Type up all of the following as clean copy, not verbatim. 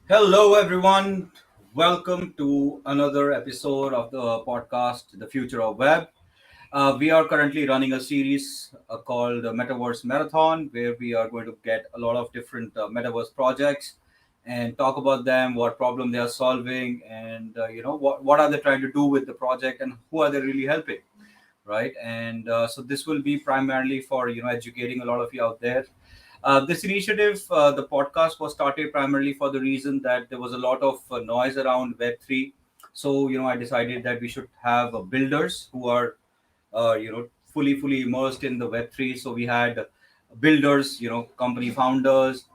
Hello, everyone. Welcome to another episode of the podcast, The Future of Web. We are currently running a series called the Metaverse Marathon, where we are going to get a lot of different metaverse projects and talk about them, what problem they are solving, and what are they trying to do with the project, and who are they really helping, right? And so this will be primarily for educating a lot of you out there. This initiative, the podcast was started primarily for the reason that there was a lot of noise around Web3. So, I decided that we should have builders who are, fully immersed in the Web3. So we had builders, company founders,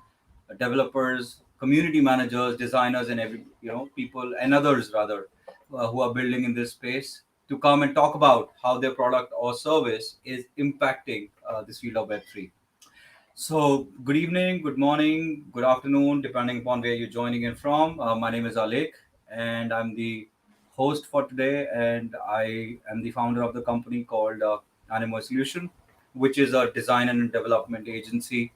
developers, community managers, designers, and people and others rather who are building in this space to come and talk about how their product or service is impacting this field of Web3. So, good evening, good morning, good afternoon, depending upon where you're joining in from. My name is Alek, and I'm the host for today. And I am the founder of the company called Animo Solution, which is a design and development agency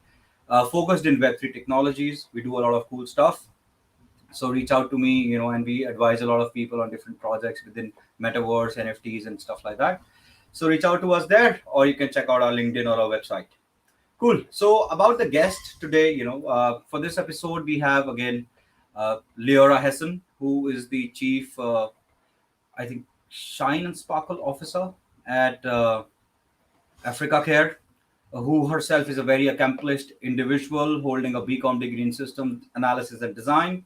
focused in Web3 technologies. We do a lot of cool stuff. So, reach out to me, and we advise a lot of people on different projects within Metaverse, NFTs, and stuff like that. So, reach out to us there, or you can check out our LinkedIn or our website. Cool. So about the guest today, for this episode, we have again Leora Hessen, who is the chief, I think, Shine and Sparkle officer at Africarare, who herself is a very accomplished individual holding a Bcom degree in systems analysis and design.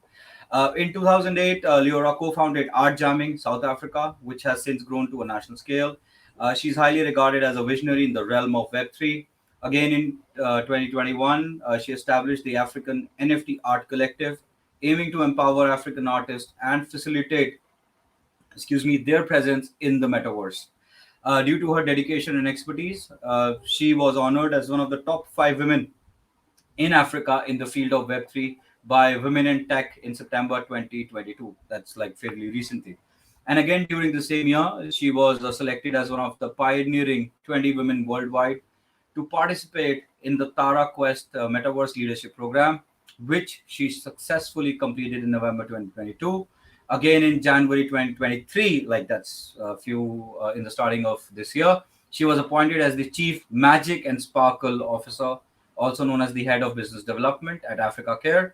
In 2008, Leora co-founded Artjamming South Africa, which has since grown to a national scale. She's highly regarded as a visionary in the realm of Web3. Again, in 2021, she established the African NFT Art Collective, aiming to empower African artists and facilitate, their presence in the metaverse. Due to her dedication and expertise, she was honored as one of the top 5 women in Africa in the field of Web3 by Women in Tech in September 2022. That's like fairly recently. And again, during the same year, she was selected as one of the pioneering 20 women worldwide to participate in the Taara Quest Metaverse Leadership Program, which she successfully completed in November 2022. Again, in January 2023, like that's a few in the starting of this year, she was appointed as the Chief Magic and Sparkle Officer, also known as the Head of Business Development at Africarare,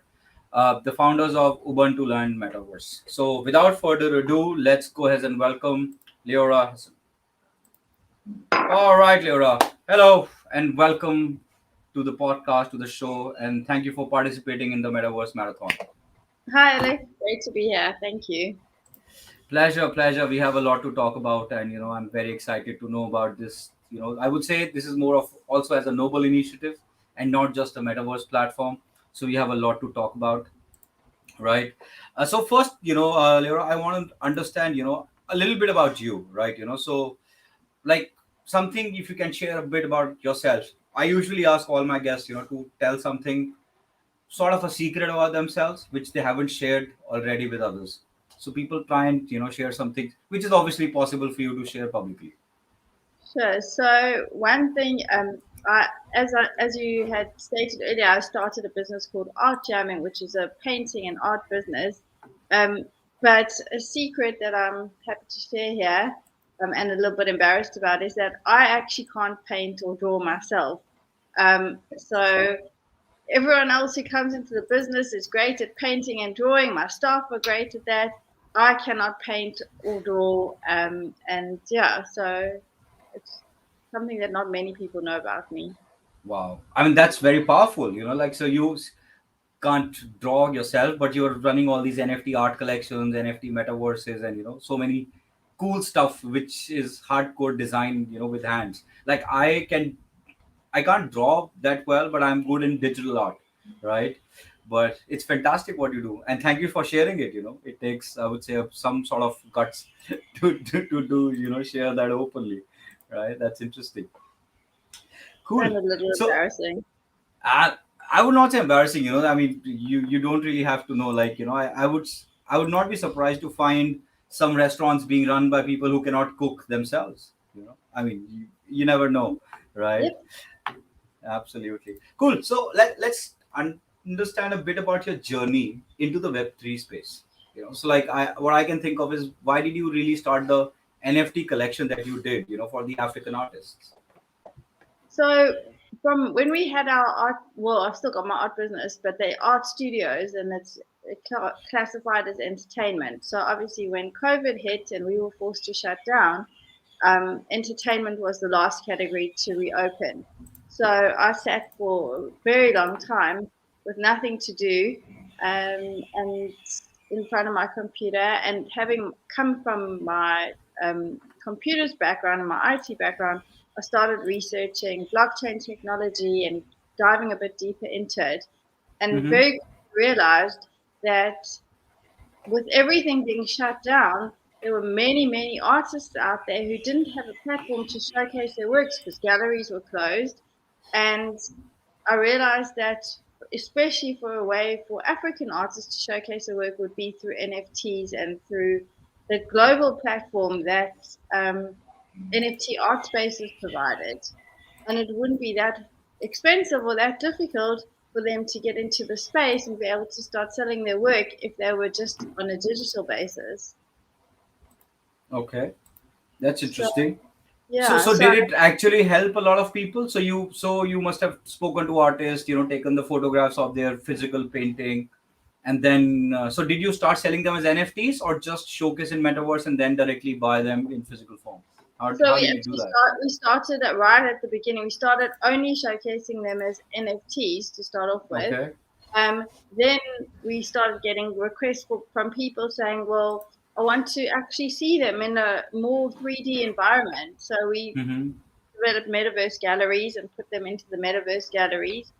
the founders of Ubuntuland Metaverse. So, without further ado, let's go ahead and welcome Leora Hessen. All right, Leora. Hello and welcome to the podcast, to the show, and thank you for participating in the Metaverse Marathon. Hi, Alex. Great to be here. Thank you. Pleasure, pleasure. We have a lot to talk about, and I'm very excited to know about this. I would say this is more of also as a noble initiative and not just a metaverse platform. So we have a lot to talk about, right? So first, Leora, I want to understand, a little bit about you, right? So like something if you can share a bit about yourself. I usually ask all my guests, to tell something sort of a secret about themselves which they haven't shared already with others. So people try and share something which is obviously possible for you to share publicly. Sure. So one thing, as you had stated earlier, I started a business called Artjamming, which is a painting and art business. Um, but a secret that I'm happy to share here, and a little bit embarrassed about, is that I actually can't paint or draw myself. So everyone else who comes into the business is great at painting and drawing. My staff are great at that. I cannot paint or draw, and yeah, so it's something that not many people know about me. Wow, I mean that's very powerful, like so can't draw yourself, but you're running all these NFT art collections, NFT metaverses, and so many cool stuff which is hardcore design, with hands. Like I can't draw that well, but I'm good in digital art, right? But it's fantastic what you do, and thank you for sharing it. It takes, I would say, some sort of guts to do, share that openly, right? That's interesting. Cool. And a little So, embarrassing. I I would not say embarrassing. I mean, you don't really have to know. Like, I would not be surprised to find some restaurants being run by people who cannot cook themselves. I mean, you never know, right? Yep. Absolutely. Cool. So let's understand a bit about your journey into the Web3 space. So like what I can think of is, why did you really start the NFT collection that you did, for the African artists? So from when we had our art, well, I've still got my art business, but they art studios, and it's classified as entertainment. So obviously, when COVID hit and we were forced to shut down, entertainment was the last category to reopen. So I sat for a very long time with nothing to do, and in front of my computer, and having come from my computers background and my IT background, I started researching blockchain technology and diving a bit deeper into it, and Mm-hmm. very quickly realized that with everything being shut down, there were many, many artists out there who didn't have a platform to showcase their works because galleries were closed. And I realized that, especially for a way for African artists to showcase their work, would be through NFTs and through the global platform that NFT art spaces provided. And it wouldn't be that expensive or that difficult for them to get into the space and be able to start selling their work if they were just on a digital basis. Okay, that's So interesting. So, yeah, so so did it actually help a lot of people? So you must have spoken to artists, taken the photographs of their physical painting, and then so did you start selling them as NFTs, or just showcase in Metaverse and then directly buy them in physical form? How so how we did you do actually that? started it right at the beginning. We started only showcasing them as NFTs to start off with. Okay. Then we started getting requests from people saying, well, I want to actually see them in a more 3D environment. So we Mm-hmm. developed metaverse galleries and put them into the metaverse galleries.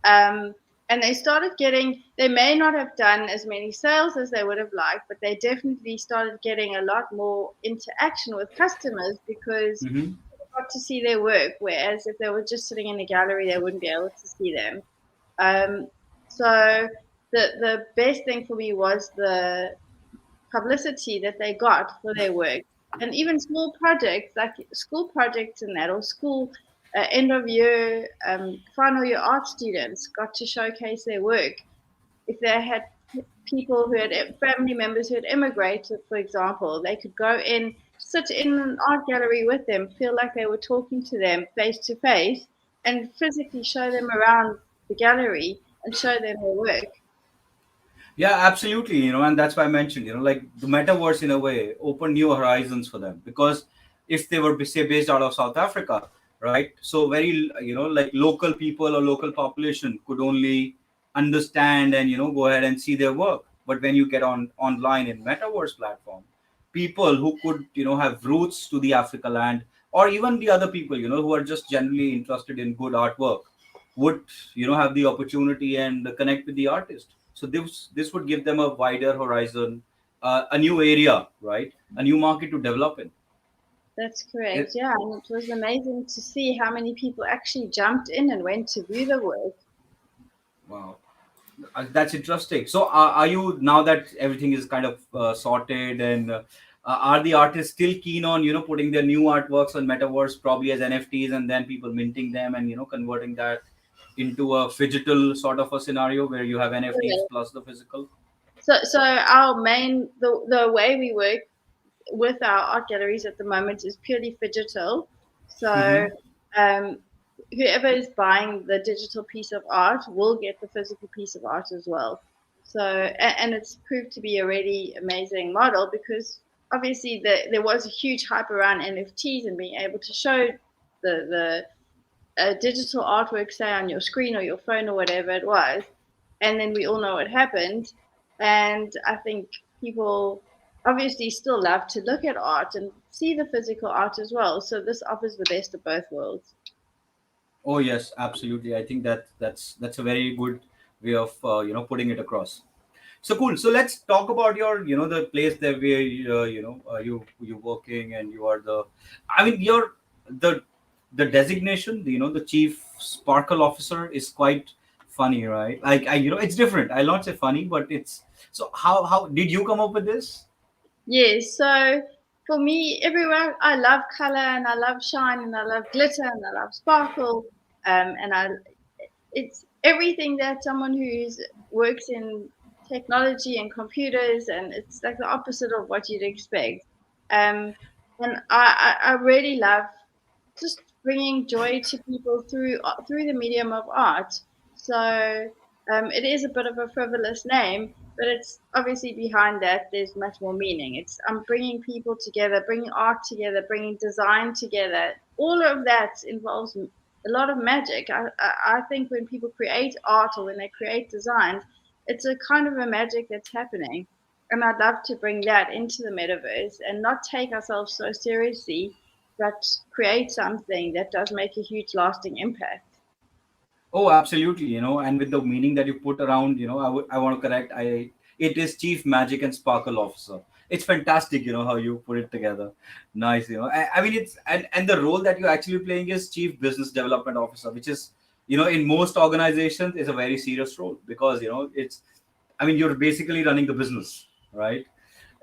Um, and they started getting, they may not have done as many sales as they would have liked, but they definitely started getting a lot more interaction with customers because Mm-hmm. they got to see their work. Whereas if they were just sitting in a gallery, they wouldn't be able to see them. Um, so the best thing for me was the publicity that they got for their work. And even small projects like school projects and that, or school end of year, final year art students got to showcase their work. If they had people who had family members who had immigrated, for example, they could go in, sit in an art gallery with them, feel like they were talking to them face to face, and physically show them around the gallery and show them their work. Yeah, absolutely. And that's why I mentioned, like the metaverse in a way opened new horizons for them, because if they were say based out of South Africa, right? So very, like local people or local population could only understand and go ahead and see their work. But when you get on online in metaverse platform, people who could have roots to the Africa land, or even the other people who are just generally interested in good artwork, would have the opportunity and connect with the artist. So this would give them a wider horizon, a new area, right? A new market to develop in. That's correct. It, Yeah, and it was amazing to see how many people actually jumped in and went to view the work. wow, that's interesting. So are you, now that everything is kind of sorted, and are the artists still keen on putting their new artworks on metaverse, probably as NFTs, and then people minting them and converting that into a phygital sort of a scenario where you have NFTs Yeah. plus the physical? So our main the way we work with our art galleries at the moment is purely digital. So Mm-hmm. um, whoever is buying the digital piece of art will get the physical piece of art as well. So and it's proved to be a really amazing model because obviously there was a huge hype around NFTs and being able to show the digital artwork, say on your screen or your phone or whatever it was, and then we all know what happened. And I think people obviously still love to look at art and see the physical art as well. So this offers the best of both worlds. Oh yes, absolutely. I think that's a very good way of putting it across. So cool. So let's talk about your the place that where you working, and you are the, I mean, you're the designation, the chief sparkle officer is quite funny, right? Like it's different. I'll not say funny, but it's, so how did you come up with this? Yes, so for me, everywhere I love color and I love shine and I love glitter and I love sparkle. And I it's everything that someone who's works in technology and computers, and it's like the opposite of what you'd expect. Um, and I really love just bringing joy to people through the medium of art. So it is a bit of a frivolous name, but it's obviously behind that there's much more meaning. It's I'm bringing people together, bringing art together, bringing design together. All of that involves a lot of magic. I think when people create art or when they create designs, it's a kind of a magic that's happening. And I'd love to bring that into the metaverse and not take ourselves so seriously, but create something that does make a huge lasting impact. Oh, absolutely. And with the meaning that you put around, I want to correct. It is Chief Magic and Sparkle Officer. It's fantastic, how you put it together. Nice. I mean, and the role that you're actually playing is Chief Business Development Officer, which is, in most organizations is a very serious role because, I mean, you're basically running the business, right?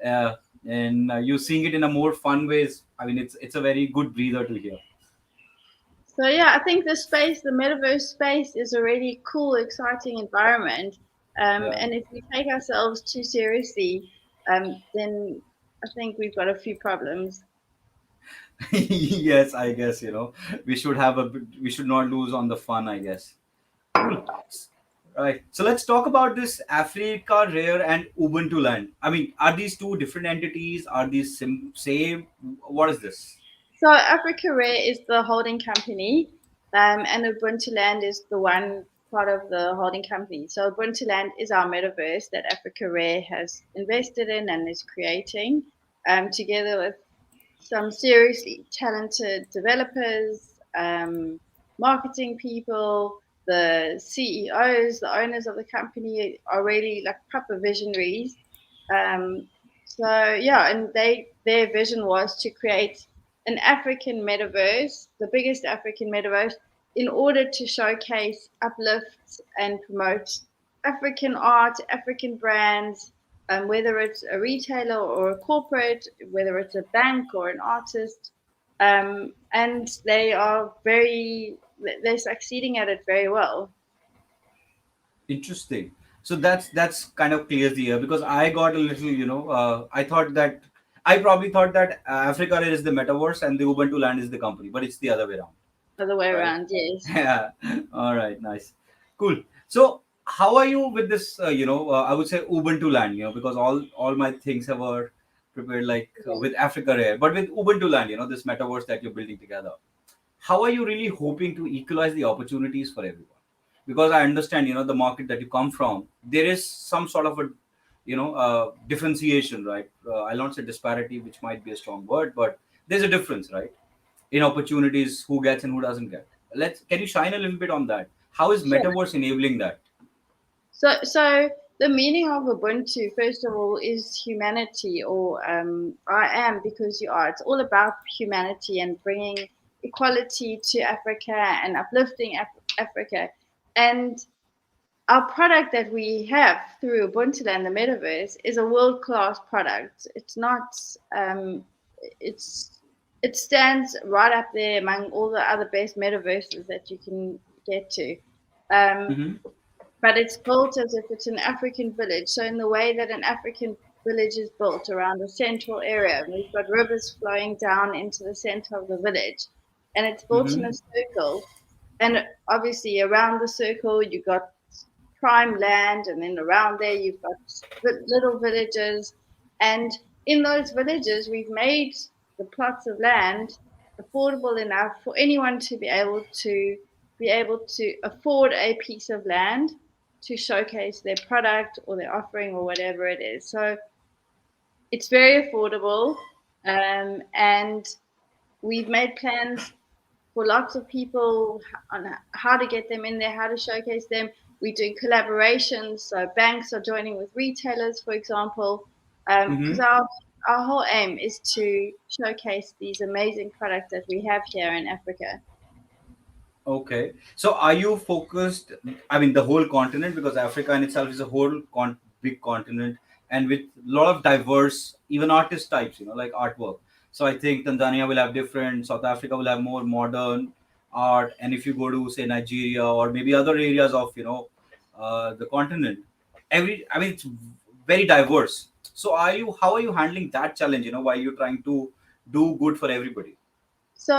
Uh, and you're seeing it in a more fun ways. I mean, it's a very good breather to hear. So yeah, I think the space, the metaverse space, is a really cool, exciting environment. Yeah. And if we take ourselves too seriously, then I think we've got a few problems. Yes, I guess we should not lose on the fun, I guess. Cool. Right. So let's talk about this Africa Rare and Ubuntuland. I mean, are these two different entities? Are these same? What is this? So Africarare is the holding company, and Ubuntuland is the one part of the holding company. So Ubuntuland is our metaverse that Africarare has invested in and is creating, together with some seriously talented developers, marketing people, the CEOs, the owners of the company are really like proper visionaries. Um, so yeah, and their vision was to create an African metaverse, the biggest African metaverse, in order to showcase, uplift, and promote African art, African brands, whether it's a retailer or a corporate, whether it's a bank or an artist, and they're succeeding at it very well. Interesting. So that's kind of clears the air because I got a little, I probably thought that Africa Rare is the metaverse and the Ubuntu Land is the company, but it's the other way around, Other way right? around, yes. Yeah. All right. Nice. Cool. So, how are you with this? I would say Ubuntu land. Because all my things have were prepared like with Africa Rare, but with Ubuntu land. This metaverse that you're building together. How are you really hoping to equalize the opportunities for everyone? Because I understand, the market that you come from, there is some sort of a, differentiation, right? I'll not say disparity, which might be a strong word, but there's a difference, right? In opportunities, who gets and who doesn't get. Can you shine a little bit on that? How is Sure. metaverse enabling that? So the meaning of Ubuntu, first of all, is humanity, or I am because you are. It's all about humanity and bringing equality to Africa and uplifting Africa. And our product that we have through Ubuntuland, the Metaverse, is a world class product. It's not. It's it stands right up there among all the other best metaverses that you can get to. Um, Mm-hmm. but it's built as if it's an African village. So in the way that an African village is built around a central area, and we've got rivers flowing down into the center of the village, and it's built in a Mm-hmm. circle. And obviously, around the circle, you've got prime land, and then around there, you've got little villages. And in those villages, we've made the plots of land affordable enough for anyone to be able to afford a piece of land to showcase their product or their offering or whatever it is. So it's very affordable, and we've made plans for lots of people on how to get them in there, how to showcase them. We're doing collaborations, so banks are joining with retailers, for example, because Mm-hmm. our whole aim is to showcase these amazing products that we have here in Africa. Okay. So are you focused, I mean, the whole continent, because Africa in itself is a whole big continent and with a lot of diverse, even artist types, like artwork. So I think Tanzania will have different, South Africa will have more modern art, and if you go to say Nigeria or maybe other areas of the continent, I mean it's very diverse. So how are you handling that challenge, while you're trying to do good for everybody? So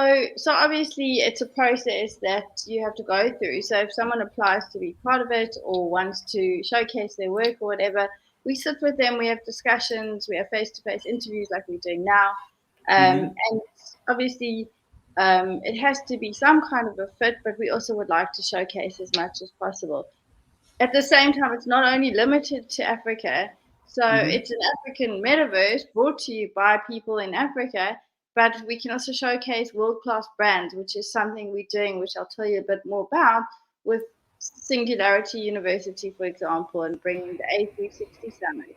obviously it's a process that you have to go through. So if someone applies to be part of it or wants to showcase their work or whatever, we sit with them, we have discussions, we have face-to-face interviews like we're doing now, Mm-hmm. and obviously it has to be some kind of a fit, but we also would like to showcase as much as possible. At the same time, it's not only limited to Africa. So Mm-hmm. it's an African metaverse brought to you by people in Africa, but we can also showcase world class brands, which is something we're doing, which I'll tell you a bit more about with Singularity University, for example, and bringing the A360 Summit.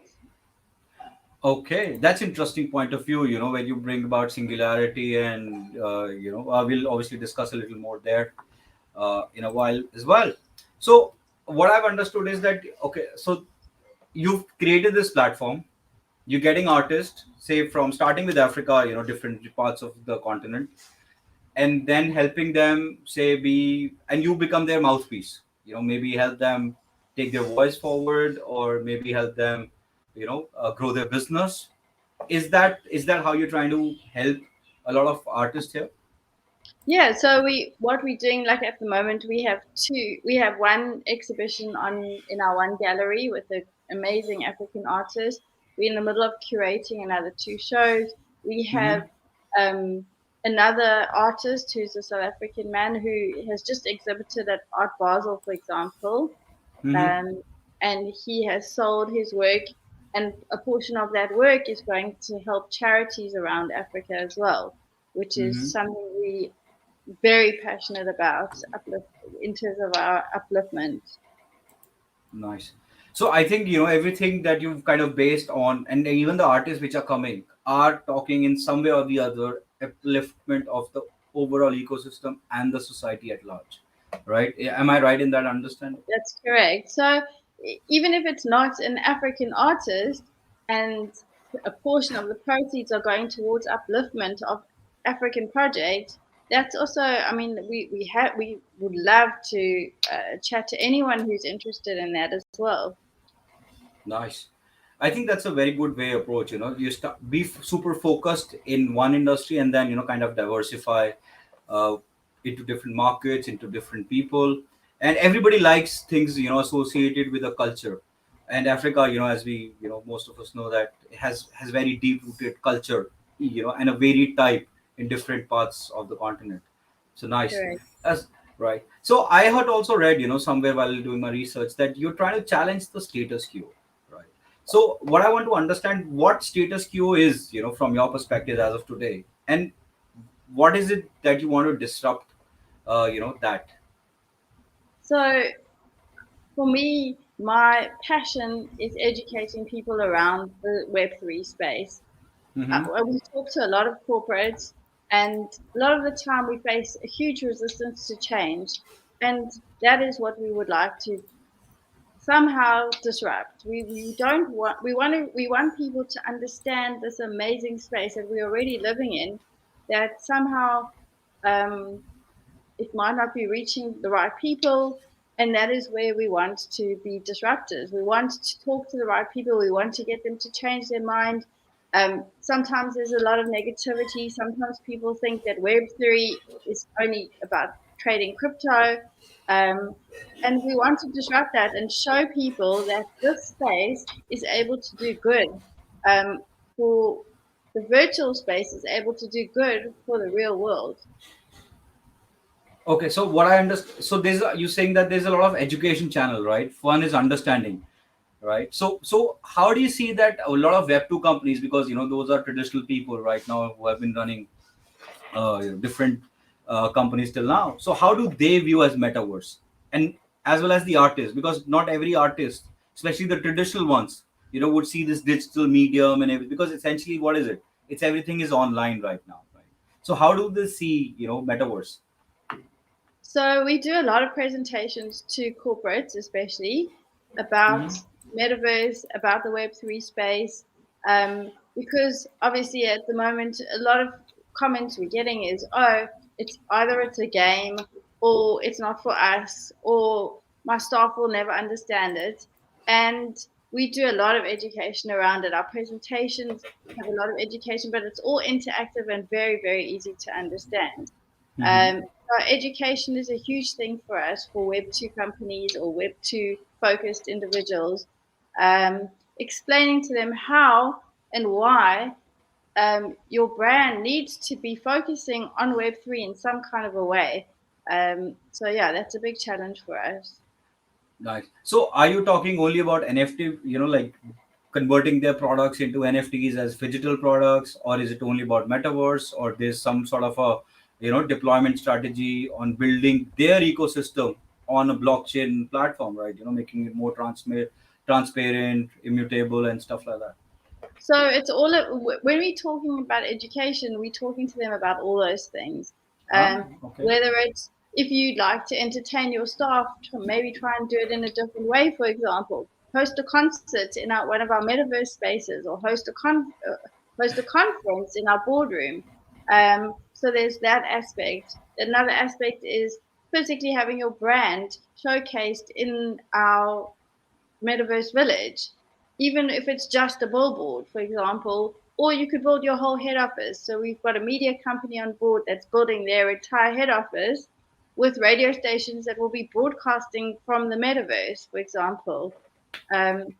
Okay, that's interesting point of view. When you bring about singularity, and we'll obviously discuss a little more there in a while as well. So what I've understood is that, okay, so you've created this platform, you're getting artists, say from starting with Africa, different parts of the continent, and then helping them say be and you become their mouthpiece, maybe help them take their voice forward, or maybe help them grow their business. Is that how you're trying to help a lot of artists here? Yeah, so what we're doing like at the moment we have one exhibition on in our one gallery with an amazing African artist. We're in the middle of curating another two shows. We have Mm-hmm. um, another artist who's a South African man who has just exhibited at Art Basel, for example, Mm-hmm. um, and he has sold his work, and a portion of that work is going to help charities around Africa as well, which is Mm-hmm. something we very passionate about uplift in terms of our upliftment. Nice. So I think everything that you've kind of based on, and even the artists which are coming are talking in some way or the other upliftment of the overall ecosystem and the society at large, right? Am I right in that understanding? That's correct. So even if it's not an African artist, and a portion of the proceeds are going towards upliftment of African projects, that's also. I mean, we would love to chat to anyone who's interested in that as well. Nice. I think that's a very good way approach. You be super focused in one industry, and then kind of diversify uh, into different markets, into different people, and everybody likes things associated with a culture. And Africa, as we most of us know, that has very deep rooted culture, and a varied type in different parts of the continent. So nice. Correct. That's right. So I had also read, somewhere while doing my research, that you're trying to challenge the status quo, right? So what I want to understand, what status quo is, from your perspective as of today, and what is it that you want to disrupt, that. So for me, my passion is educating people around the Web3 space. Mm-hmm. We talk to a lot of corporates, and a lot of the time we face a huge resistance to change, and that is what we would like to somehow disrupt. We don't want we want people to understand this amazing space that we're already living in, that somehow um, it might not be reaching the right people. And that is where we want to be disruptors. We want to talk to the right people. We want to get them to change their mind. Sometimes there's a lot of negativity. Sometimes people think that Web3 is only about trading crypto. Um, and we want to disrupt that and show people that this space is able to do good for the virtual space is able to do good for the real world. Okay, so what I understand, so you saying that there's a lot of education channel, right? One is understanding, right? So how do you see that a lot of Web2 companies, because those are traditional people right now who have been running different companies till now. So how do they view as metaverse, and as well as the artists, because not every artist, especially the traditional ones, would see this digital medium and everything, because essentially what is it? It's everything is online right now, right? So how do they see metaverse? So we do a lot of presentations to corporates, especially about Mm-hmm. metaverse, about the Web3 space, because obviously at the moment a lot of comments we're getting is, oh, it's either it's a game or it's not for us or my staff will never understand it. And we do a lot of education around it. Our presentations have a lot of education, but it's all interactive and very, very easy to understand. Hmm. So education is a huge thing for us for Web2 companies or Web2 focused individuals, explaining to them how and why your brand needs to be focusing on Web3 in some kind of a way. So yeah, that's a big challenge for us. Nice. So, are you talking only about NFT? Like converting their products into NFTs as digital products, or is it only about metaverse, or there's some sort of a deployment strategy on building their ecosystem on a blockchain platform, right? Making it more transparent, immutable, and stuff like that. So it's all when we're talking about education, we're talking to them about all those things. Ah, Um, okay. Whether it's if you'd like to entertain your staff, maybe try and do it in a different way. For example, host a concert in one of our metaverse spaces, or host a conference in our boardroom. So there's that aspect. Another aspect is physically having your brand showcased in our metaverse village, even if it's just a billboard, for example, or you could build your whole head office. So we've got a media company on board that's building their entire head office with radio stations that will be broadcasting from the metaverse, for example. Um,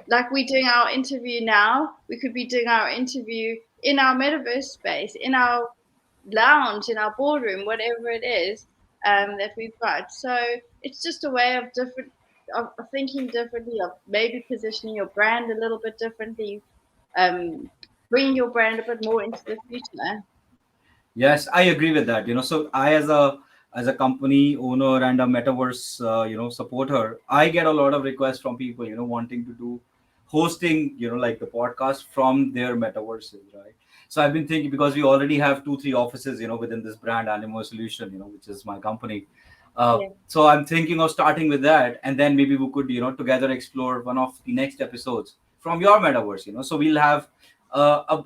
like we're doing our interview now, we could be doing our interview in our metaverse space, in our lounge, in our boardroom, whatever it is that we've got. So it's just a way of of thinking differently, of maybe positioning your brand a little bit differently, um, bringing your brand a bit more into the future. Yes, I agree with that. So I, as a company owner and a metaverse, supporter, I get a lot of requests from people, wanting to do hosting, like the podcast from their metaverses, right? So I've been thinking, because we already have 2, 3 offices, within this brand Animo Solution, which is my company. Yeah. So I'm thinking of starting with that, and then maybe we could, together explore one of the next episodes from your metaverse. So we'll have a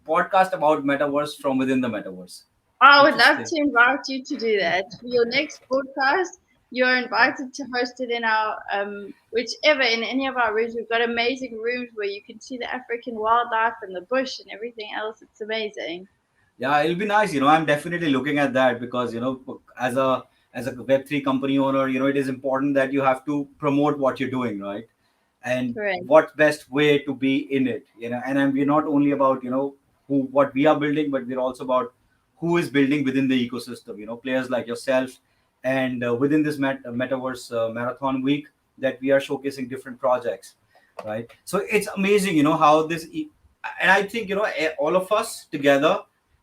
podcast about metaverse from within the metaverse. I would love Interesting. to invite you to do that. For your next broadcast, you're invited to host it in our, whichever, in any of our rooms. We've got amazing rooms where you can see the African wildlife and the bush and everything else. It's amazing. Yeah, it'll be nice. I'm definitely looking at that, because as a Web3 company owner, it is important that you have to promote what you're doing, right? And Correct. what best way to be in it, and we're not only about who what we are building, but we're also about who is building within the ecosystem, players like yourself. And within this metaverse marathon week, that we are showcasing different projects, right? So it's amazing, how and I think, all of us together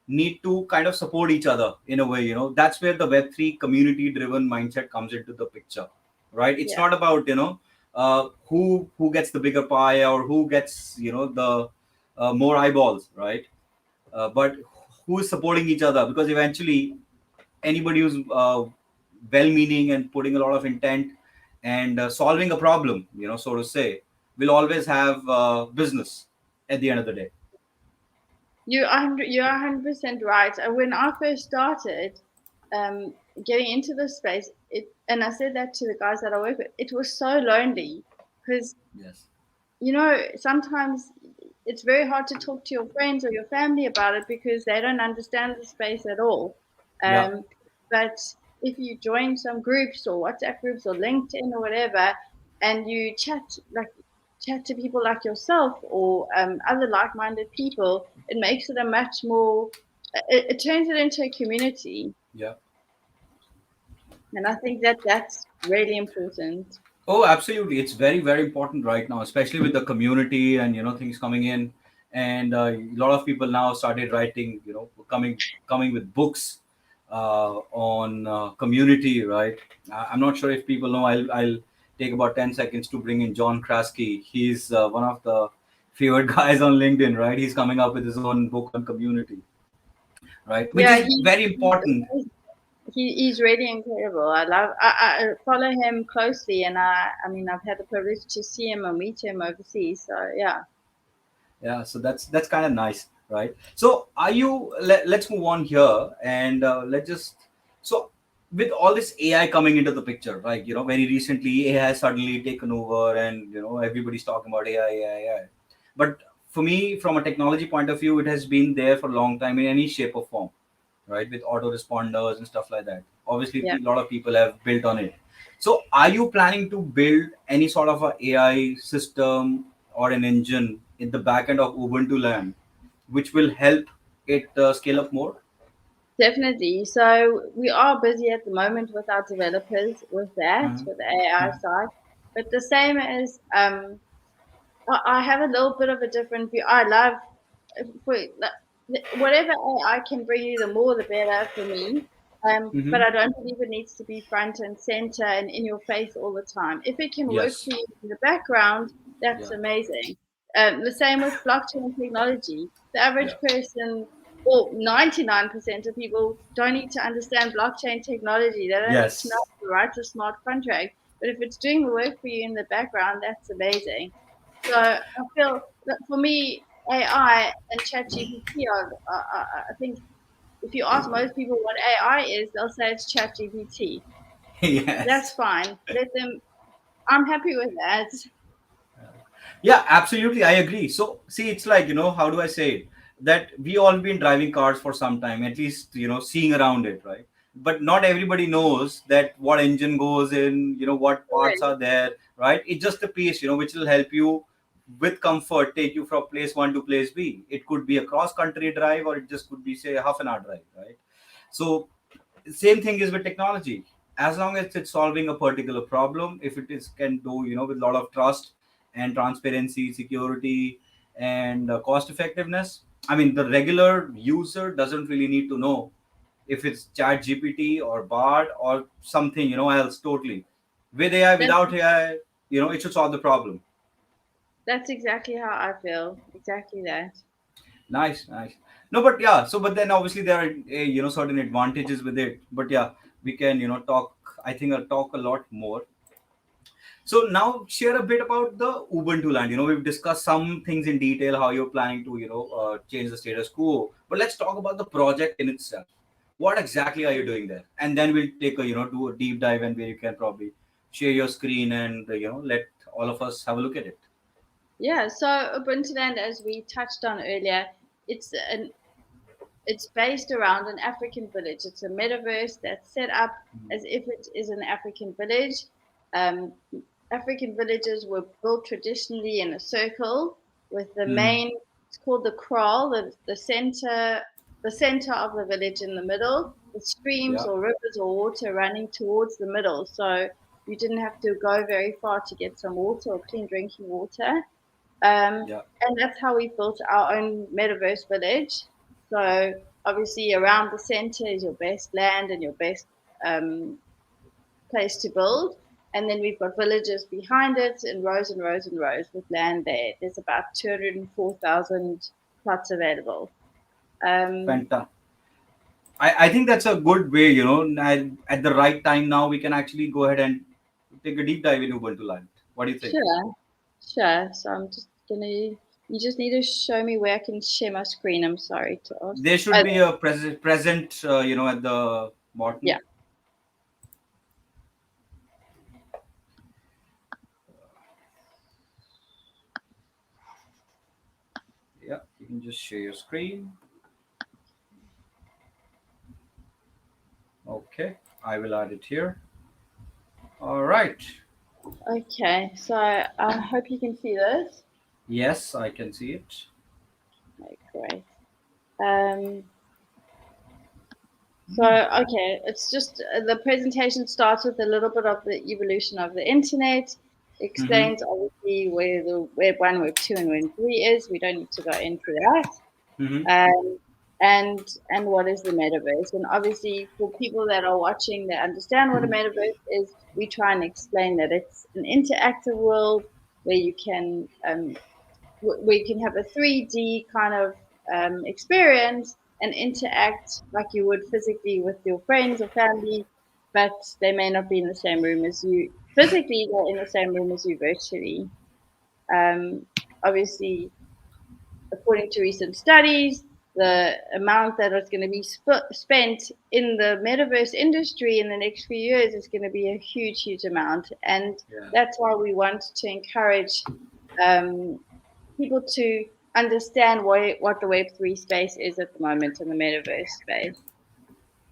need to kind of support each other in a way. That's where the Web3 community driven mindset comes into the picture, right? It's Yeah. not about who gets the bigger pie, or who gets the more eyeballs, right? But who is supporting each other, because eventually anybody who's well-meaning and putting a lot of intent and solving a problem, so to say, will always have business at the end of the day. You're 100% right. When I first started um, getting into this space, and I said that to the guys that I work with, it was so lonely because Yes. sometimes it's very hard to talk to your friends or your family about it because they don't understand the space at all. Yeah. Um, but if you join some groups or WhatsApp groups or LinkedIn or whatever, and you chat to people like yourself or other like-minded people, it makes it a much more. It turns it into a community, Yeah. and I think that that's really important. Oh, absolutely. It's very, very important right now, especially with the community and things coming in, and a lot of people now started writing, coming with books on community, right? I'm not sure if people know. I'll take about 10 seconds to bring in John Kraske. He's one of the favorite guys on LinkedIn, right? He's coming up with his own book on community, right? Which Yeah, is very important. he's really incredible. I follow him closely, and I mean I've had the privilege to see him or meet him overseas. So yeah, Yeah, so that's kind of nice. right? So are you? Let's move on here, and let's just so with all this AI coming into the picture, right? Very recently AI has suddenly taken over, and everybody's talking about AI, AI, AI. But for me, from a technology point of view, it has been there for a long time in any shape or form, right? With autoresponders and stuff like that. Obviously, Yeah, a lot of people have built on it. So, are you planning to build any sort of a AI system or an engine in the back end of Ubuntu land, which will help it scale up more? definitely. So we are busy at the moment with our developers with that, Mhm. with the AI side. But the same as I have a little bit of a different view. I love for whatever AI can bring you, the more the better for me. But Mm-hmm. I don't believe it needs to be front and center and in your face all the time. If it can work Yes. for you in the background, that's Yeah. amazing. The same with blockchain technology. The Yeah. average person, or 99% of people, don't need to understand blockchain technology. They don't need to know Yes. how to write a smart contract. But if it's doing the work for you in the background, that's amazing. So I feel that for me, AI and ChatGPT I think if you ask most people what AI is, they'll say it's ChatGPT. That's Yes. fine. Let them. I'm happy with that. Yeah, absolutely. I agree. So, see, it's like, how do I say it? That we all been driving cars for some time, at least, seeing around it, right? But not everybody knows that what engine goes in, what parts Correct. are there, right? It's just a piece, which will help you with comfort take you from place one to place B. It could be a cross country drive, or it just could be, say, a half an hour drive, right? So, same thing is with technology. As long as it's solving a particular problem, if it is can do with a lot of trust and transparency, security, and cost effectiveness, I mean the regular user doesn't really need to know if it's chat gpt or bard or something else totally. With AI, That's without AI, it should solve the problem. that's exactly how I feel. Exactly that. Nice, nice. No, but yeah. So, but then obviously there are certain advantages with it. But yeah, we can talk. I think I'll talk a lot more. So now share a bit about the Ubuntu land. We've discussed some things in detail, how you're planning to change the status quo. But let's talk about the project in itself. What exactly are you doing there? And then we'll take a do a deep dive, and where you can probably share your screen and let all of us have a look at it. Yeah. So Ubuntuland, as we touched on earlier, it's an it's based around an African village. It's a metaverse that's set up as if it is an African village. Um, African villages were built traditionally in a circle with the Mm-hmm. main, it's called the kraal, the center of the village in the middle, with streams Yeah. or rivers or water running towards the middle. So you didn't have to go very far to get some water or clean drinking water. Yeah. And that's how we built our own metaverse village. So obviously, around the center is your best land and your best um, place to build. And then we've got villages behind it in rows and rows and rows with land there. There's about 204,000 plots available. Um, Fantastic. I think that's a good way, at the right time now we can actually go ahead and take a deep dive in Ubuntu land. What do you think? sure, sure. So I'm just gonna. You just need to show me where I can share my screen. I'm sorry to ask. There should Oh, be a present, at the yeah. bottom. Yeah, you can just share your screen. Okay, I will add it here. All right. Okay. So I hope you can see this. Yes, I can see it. Okay, great. Um, okay, it's just the presentation starts with a little bit of the evolution of the internet, Mm-hmm. explains obviously where the Web 1, Web 2, and Web 3 is. We don't need to go into that. Mm-hmm. Um, and what is the metaverse? And obviously, for people that are watching that understand what a metaverse is, we try and explain that it's an interactive world where you can we can have a 3D kind of experience and interact like you would physically with your friends or family, but they may not be in the same room as you. Physically, they're in the same room as you virtually. Um, Obviously, according to recent studies, the amount that is going to be spent in the metaverse industry in the next few years is going to be a huge, huge amount. And Yeah. that's why we want to encourage um, people to understand what the Web3 space is at the moment in the metaverse space.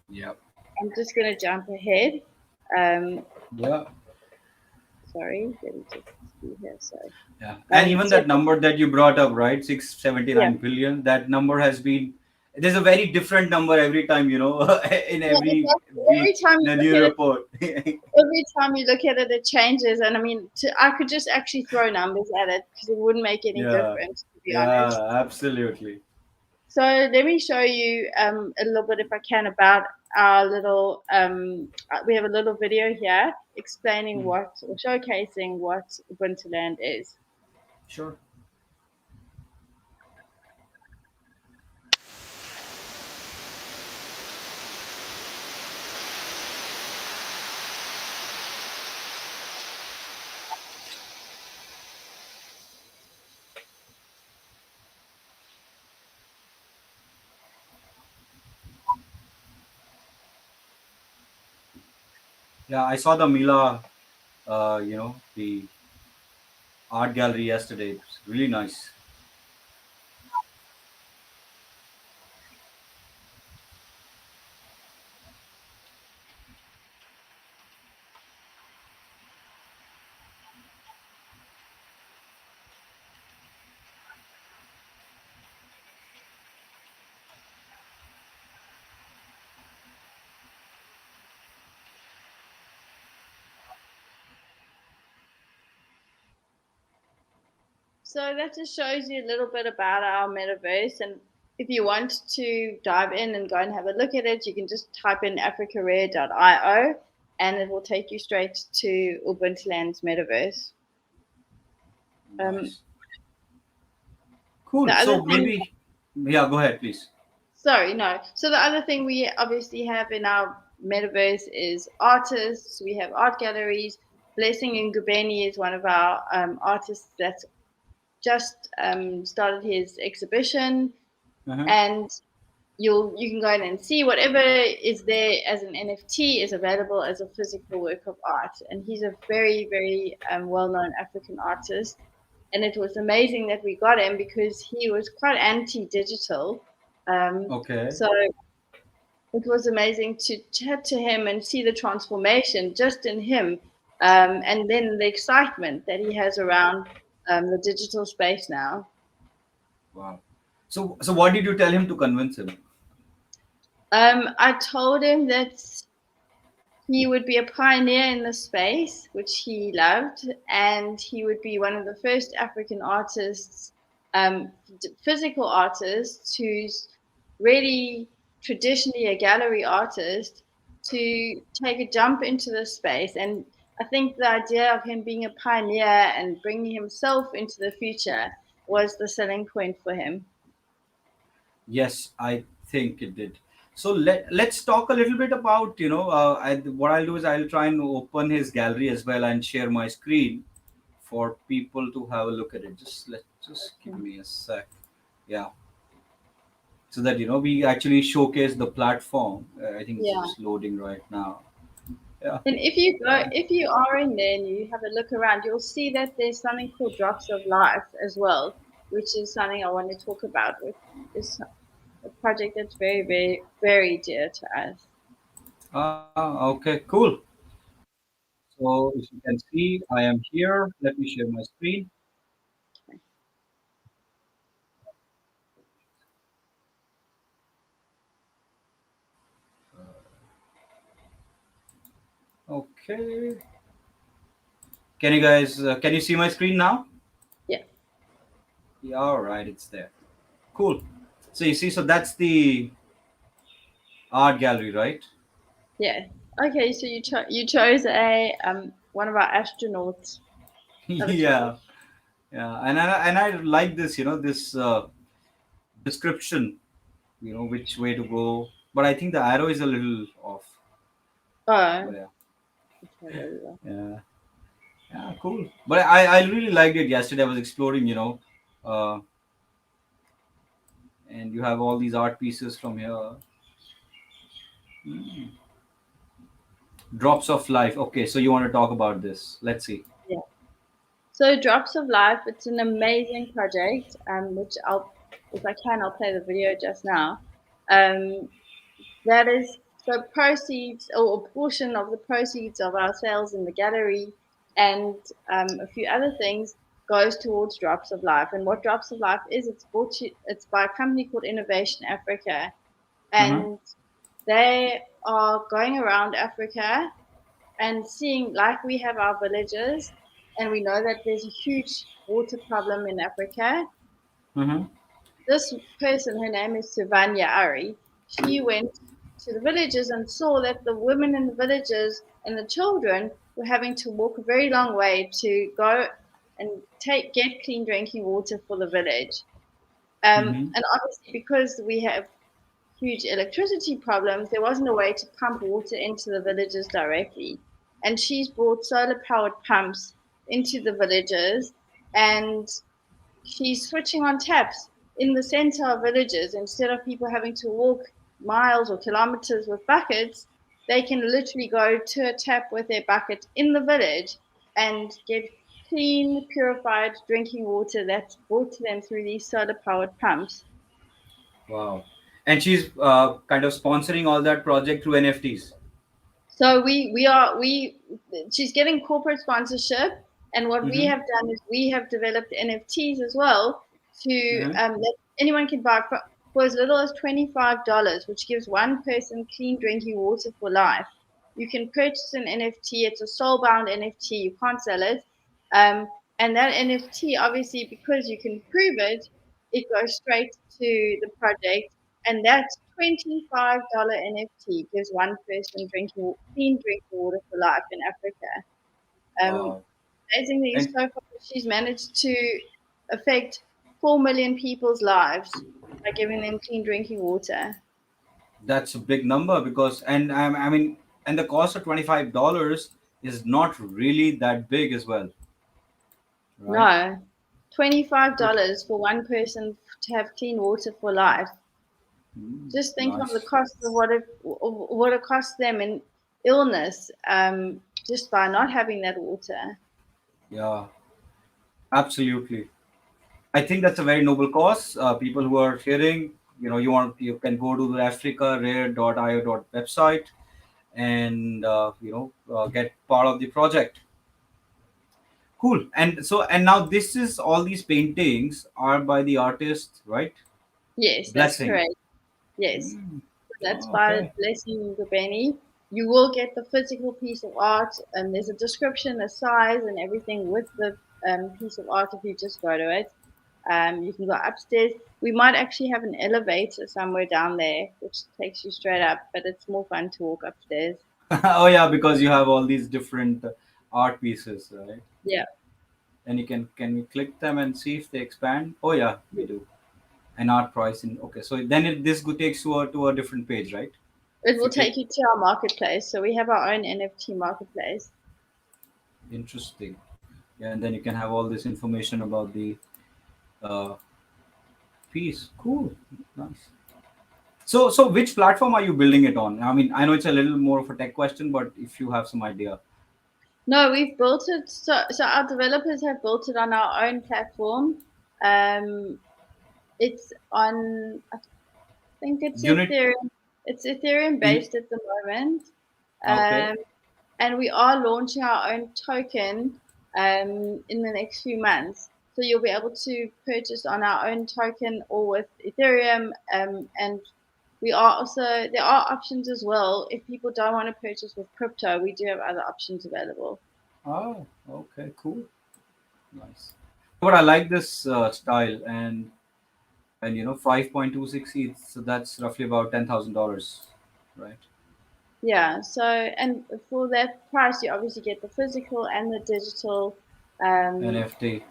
Yeah. I'm just going to jump ahead. Um, Yeah. sorry, let me just see here. Sorry. Yeah. And even So that number that you brought up, right? yeah, 679 billion. That number has been, there's a very different number every time, in yeah, every exactly. Every week time in you a look new at it, report. it changes. And I mean, I could just actually throw numbers at it because it wouldn't make any Yeah. difference, to be honest. Yeah, absolutely. So let me show you a little bit, if I can, about our little. We have a little video here explaining Mhm. what or showcasing what Ubuntuland is. Sure. Yeah, I saw the Mila, the art gallery yesterday. It's really nice. So that just shows you a little bit about our metaverse. And if you want to dive in and go and have a look at it, you can just type in africarare.io and it will take you straight to Ubuntuland's metaverse. Um, Nice. the Cool. other So thing maybe, yeah, go ahead, please. Sorry, no. So the other thing we obviously have in our metaverse is artists. We have art galleries. Blessing Ngubeni is one of our artists that's just started his exhibition, Uh-huh. and you can go in and see whatever is there as an NFT is available as a physical work of art. And he's a very, very well-known African artist. And it was amazing that we got him because he was quite anti-digital. Okay. So it was amazing to chat to him and see the transformation just in him, and then the excitement that he has around the digital space now. Wow. So what did you tell him to convince him? I told him that he would be a pioneer in the space, which he loved, and he would be one of the first African artists, physical artists, who's really traditionally a gallery artist, to take a jump into the space. And I think the idea of him being a pioneer and bringing himself into the future was the selling point for him. Yes, I think it did. So let's talk a little bit about, what I'll do is I'll try and open his gallery as well and share my screen for people to have a look at it. Just give me a sec. Yeah. So that we actually showcase the platform. I think it's Yeah. just loading right now. Yeah. And if you are in there and you have a look around, you'll see that there's something called drops of life as well, which is something I want to talk about. With is a project that's very, very, very dear to us. Okay, cool. So if you can see, I am here. Let me share my screen. Okay. Can you see my screen now? Yeah, Yeah, all right, it's there. Cool. So you see, so that's the art gallery, right? yeah. Okay, so you chose a one of our astronauts avatar. Yeah, yeah, and I like this, this description, which way to go. But I think the arrow is a little off. Oh, But yeah, okay, there we go. yeah, yeah, cool. But I really liked it yesterday. I was exploring, uh, and you have all these art pieces from here. Mm. Drops of life. Okay, so you want to talk about this? Let's see. Yeah. So Drops of Life, it's an amazing project, which if I can, I'll play the video just now. Um, that is so proceeds or a portion of the proceeds of our sales in the gallery and a few other things goes towards Drops of Life. And what Drops of Life is, it's by a company called Innovation Africa, Mm-hmm. and they are going around Africa and seeing, like, we have our villages and we know that there's a huge water problem in Africa. Mm-hmm. This person, her name is Sivanya Ari, she went to the villages and saw that the women in the villages and the children were having to walk a very long way to go and get clean drinking water for the village. Mm-hmm. And obviously, because we have huge electricity problems, there wasn't a way to pump water into the villages directly. And she's brought solar powered pumps into the villages, and she's switching on taps in the center of villages. Instead of people having to walk miles or kilometers with buckets, they can literally go to a tap with their bucket in the village and get clean, purified drinking water that's brought to them through these solar powered pumps. Wow. And she's kind of sponsoring all that project through NFTs. So we she's getting corporate sponsorship, and what we Mm-hmm. have done is we have developed NFTs as well to Mm-hmm. that anyone can buy for as little as $25, which gives one person clean drinking water for life. You can purchase an NFT. It's a soul-bound NFT. You can't sell it, um, and that NFT, obviously, because you can prove it, it goes straight to the project, and that $25 NFT gives one person clean drinking water for life in Africa. Um, Wow. Amazingly, And so far she's managed to affect 4 million people's lives by giving them clean drinking water. that's a big number because, and I mean, and the cost of $25 is not really that big as well, right? No, $25 for one person to have clean water for life. Mm, Just think of the nice. cost of what it costs them in illness, just by not having that water. Yeah, absolutely. I think that's a very noble cause. People who are hearing, you can go to the africarare.io website and get part of the project. Cool. And now this is all these paintings are by the artist, right? Yes, that's Blessing. correct. Yes. Mm. That's Oh, by okay. Blessing Gubeni. You will get the physical piece of art, and there's a description, a size, and everything with the piece of art if you just go to it. You can go upstairs. We might actually have an elevator somewhere down there, which takes you straight up, but it's more fun to walk upstairs. Oh yeah, because you have all these different art pieces, right? Yeah. And you can we click them and see if they expand? Oh yeah, we do. An art pricing. Okay, so then this takes to a different page, right? It If will you click, take you to our marketplace. So we have our own NFT marketplace. interesting. Yeah, and then you can have all this information about the uh, piece. Cool, nice. So which platform are you building it on? I mean, I know it's a little more of a tech question, but if you have some idea. No, we've built it. So our developers have built it on our own platform. Um, it's on, I think it's Unit. Ethereum. It's Ethereum In, based at the moment. okay. Um, and we are launching our own token in the next few months. So you'll be able to purchase on our own token or with Ethereum. And we are also, there are options as well. If people don't want to purchase with crypto, we do have other options available. Oh, okay, cool, nice. But I like this style, and 5.26 ETH, so that's roughly about $10,000, right? Yeah, so and for that price, you obviously get the physical and the digital. Um, NFT.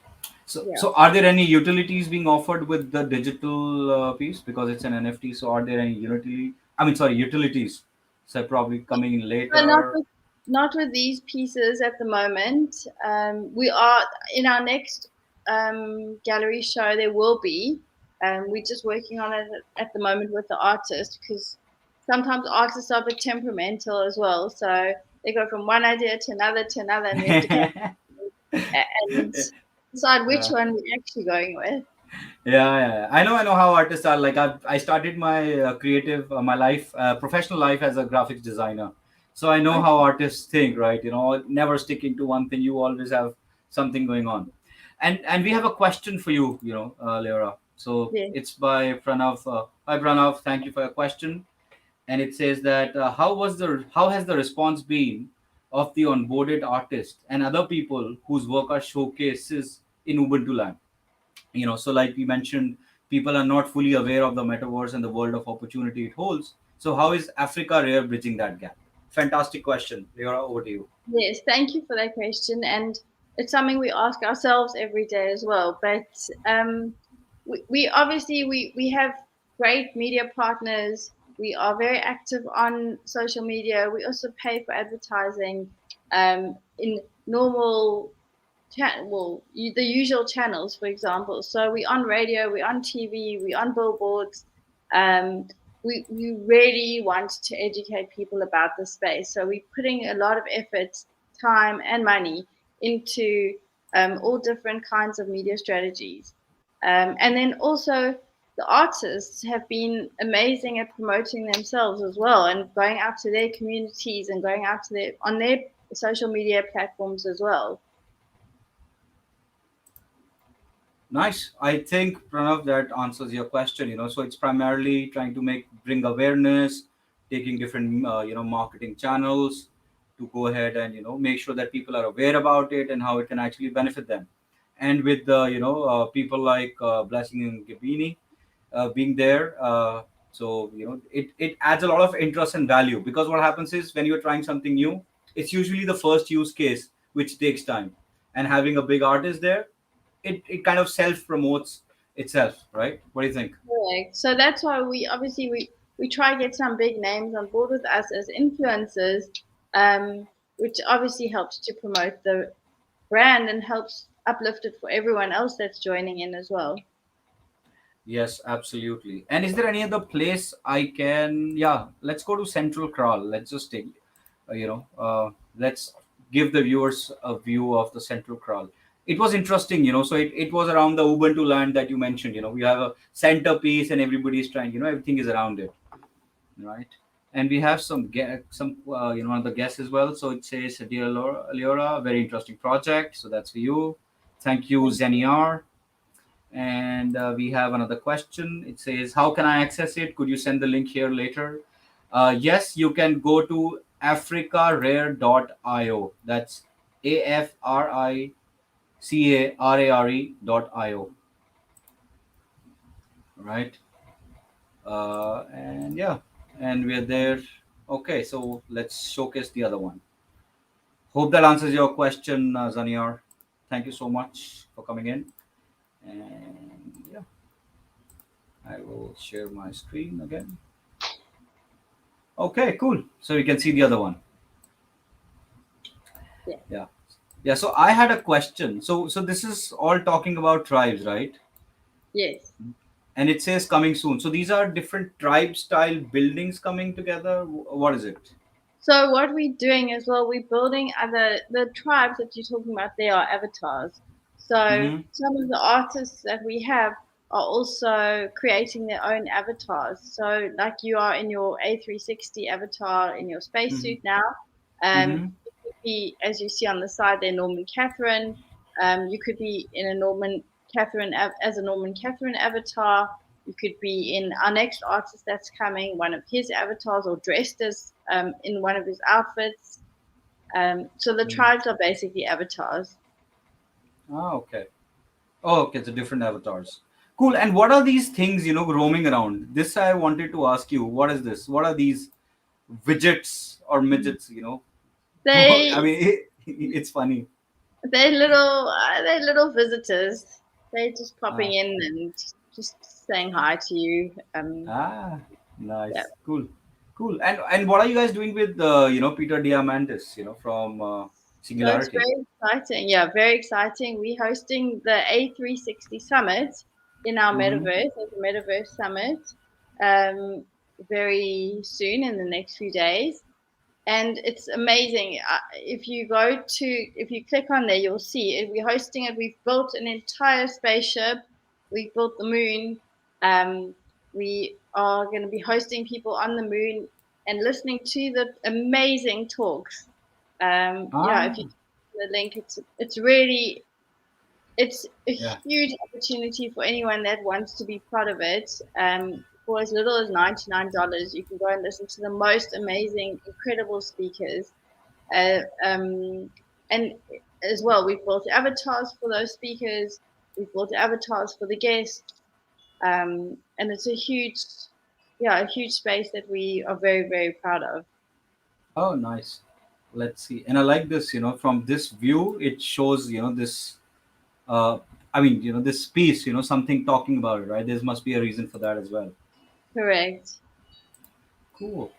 So, yeah, so are there any utilities being offered with the digital piece because it's an NFT? So, are there any utility? I mean, sorry, utilities. So, probably coming in but later. not with these pieces at the moment. We are in our next gallery show. There will be. We're just working on it at the moment with the artist because sometimes artists are a bit temperamental as well. So they go from one idea to another, and we have to go and decide which Yeah. one we're actually going with. Yeah. I know how artists are. Like I started my creative, my life, professional life as a graphics designer. So I know how Okay. artists think, right? Never sticking to one thing. You always have something going on. And we have a question for you, Leora. So Yeah. it's by Pranav. Hi, Pranav. Thank you for your question. And it says that how has the response been of the onboarded artists and other people whose work are showcases in Ubuntuland? So like we mentioned, people are not fully aware of the metaverse and the world of opportunity it holds. So how is Africa Rare bridging that gap? Fantastic question, Leora. Over to you. Yes, thank you for that question. And it's something we ask ourselves every day as well. But we obviously we have great media partners. We are very active on social media. We also pay for advertising in normal well, the usual channels, for example. So we're on radio, we're on TV, we're on billboards. Um, we really want to educate people about the space. So we're putting a lot of effort, time, and money into all different kinds of media strategies. And then also, the artists have been amazing at promoting themselves as well and going out to their communities and going out to their social media platforms as well. Nice. I think, Pranav, that answers your question. So it's primarily trying to bring awareness, taking different marketing channels to go ahead and make sure that people are aware about it and how it can actually benefit them. And with the people like Blessing and Gabini being there, so it adds a lot of interest and value, because what happens is when you're trying something new, it's usually the first use case which takes time, and having a big artist there, it kind of self promotes itself, right? What do you think? Correct. So that's why we try to get some big names on board with us as influencers, which obviously helps to promote the brand and helps uplift it for everyone else that's joining in as well. Yes, absolutely. And is there any other place I can? Yeah, let's go to Central Crawl. Let's just take, let's give the viewers a view of the Central Crawl. It was interesting, So it was around the Ubuntu land that you mentioned. We have a centerpiece, and everybody's trying. Everything is around it, right? And we have some other guests as well. So it says, dear Leora, very interesting project. So that's for you. Thank you, Thank you. Zeniar. And we have another question. It says, how can I access it? Could you send the link here later? Yes, you can go to africarare.io. That's africarare.io. Right. And yeah, and we're there. Okay, so let's showcase the other one. Hope that answers your question, Zaniar. Thank you so much for coming in. And yeah, I will share my screen again. Okay, cool. So you can see the other one. Yeah. Yeah. Yeah. So I had a question. So this is all talking about tribes, right? Yes. And it says coming soon. So these are different tribe style buildings coming together. What is it? So what we're doing as well, we're building other the tribes that you're talking about. They are avatars. So Mm-hmm. some of the artists that we have are also creating their own avatars. So like you are in your A360 avatar in your Mm-hmm. spacesuit now. Mm-hmm. You could be, as you see on the side there, Norman Catherine. You could be in a Norman Catherine as a Norman Catherine avatar. You could be in our next artist that's coming, one of his avatars, or dressed as in one of his outfits. So the Mm. tribes are basically avatars. Ah, okay. Oh, okay. So different avatars. Cool. And what are these things, roaming around? This I wanted to ask you. What is this? What are these widgets or midgets? I They mean, it's funny. they're little visitors. They're just popping Ah, in and just saying hi to you. ah, Yeah. nice. Cool. Cool. And what are you guys doing with Peter Diamandis, from So it's Singularity? very exciting. Yeah, very exciting. We're hosting the A360 Summit. in our Mm-hmm. metaverse at the Metaverse Summit um, very soon in the next few days. And it's amazing. If you click on there, you'll see it. We're hosting it. We've built an entire spaceship. We've built the moon. We are going to be hosting people on the moon and listening to the amazing talks. If Ah, you the link, it's really it's a yeah. huge opportunity for anyone that wants to be part of it. For as little as $99, you can go and listen to the most amazing, incredible speakers. And as well, we've built avatars for those speakers. We've built avatars for the guests, and it's a huge space that we are very, very proud of. Oh, nice. Let's see. And I like this, from this view, it shows, this, uh, this piece, something talking about it, right? There must be a reason for that as well. Correct. Cool.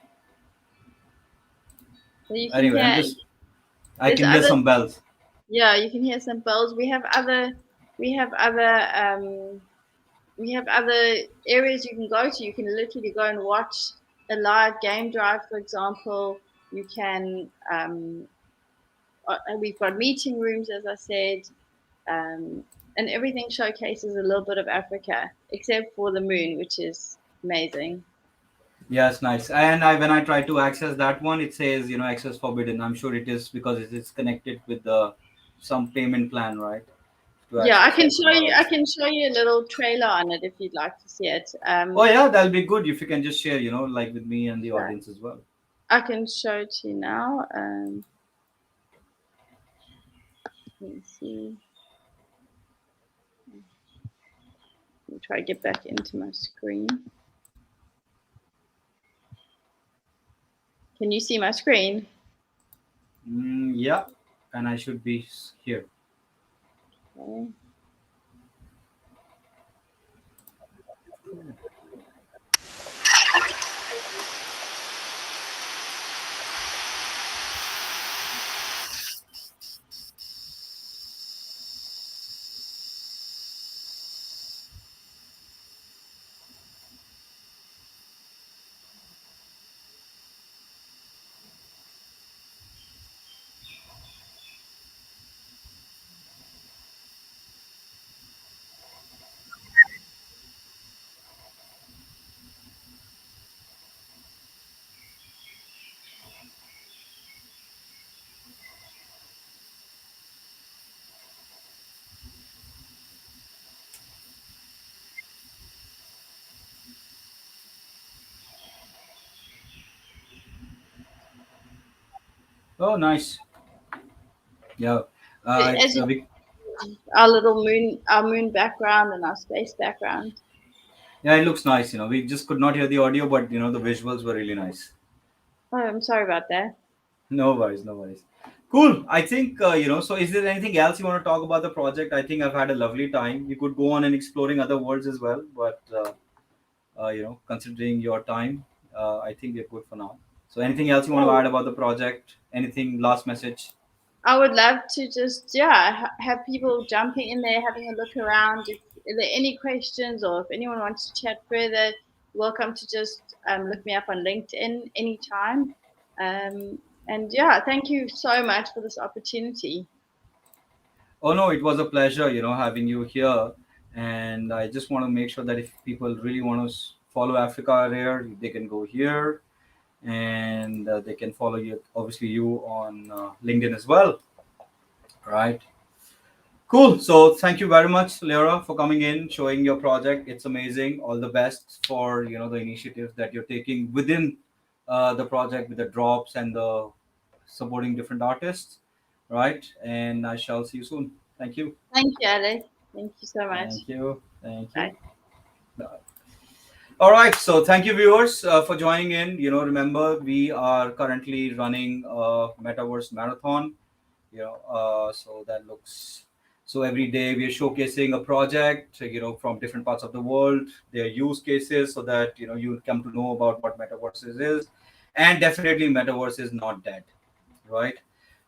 So you can Anyway, hear I there's can hear other some bells. yeah, you can hear some bells. We have other we have other areas you can go to. You can literally go and watch a live game drive, for example. You can we've got meeting rooms, as I said, and everything showcases a little bit of Africa, except for the moon, which is amazing. Yes, nice. And when I try to access that one, it says, access forbidden. I'm sure it is because it is connected with the some payment plan, right? To Yeah, access that one. I can show you a little trailer on it if you'd like to see it. Oh yeah, that'll be good if you can just share, like with me and the Yeah, audience as well. I can show it to you now. Let me see. Let me try to get back into my screen. Can you see my screen? Yeah, and I should be here. Okay. Oh, nice. Yeah, As it's you we, our little moon, our moon background and our space background. yeah, it looks nice. We just could not hear the audio, but the visuals were really nice. Oh, I'm sorry about that. No worries, no worries. Cool. I think So, is there anything else you want to talk about the project? I think I've had a lovely time. We could go on and exploring other worlds as well, but considering your time, I think we're good for now. So, anything else you want to Oh, add about the project? Anything last message? I would love to just have people jumping in there, having a look around. If there are any questions or if anyone wants to chat further, welcome to just look me up on LinkedIn anytime. And yeah, thank you so much for this opportunity. Oh no, it was a pleasure, having you here. And I just want to make sure that if people really want to follow Africarare, they can go here, and they can follow you, obviously you on LinkedIn as well, right? Cool. So thank you very much, Leora, for coming in, showing your project. It's amazing. All the best for the initiatives that you're taking within the project with the drops and the supporting different artists, right? And I shall see you soon. Thank you. Thank you, Alex. Thank you so much. Thank you. Thank Bye. you. All right. So thank you, viewers, for joining in. Remember, we are currently running a Metaverse Marathon. So that looks so every day we are showcasing a project, from different parts of the world, their use cases, so that you come to know about what Metaverses is, and definitely Metaverse is not dead, right?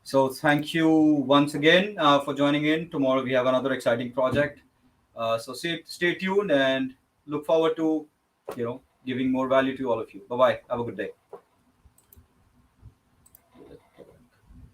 So thank you once again for joining in. Tomorrow we have another exciting project. So stay tuned and look forward to giving more value to all of you. Bye bye. Have a good day.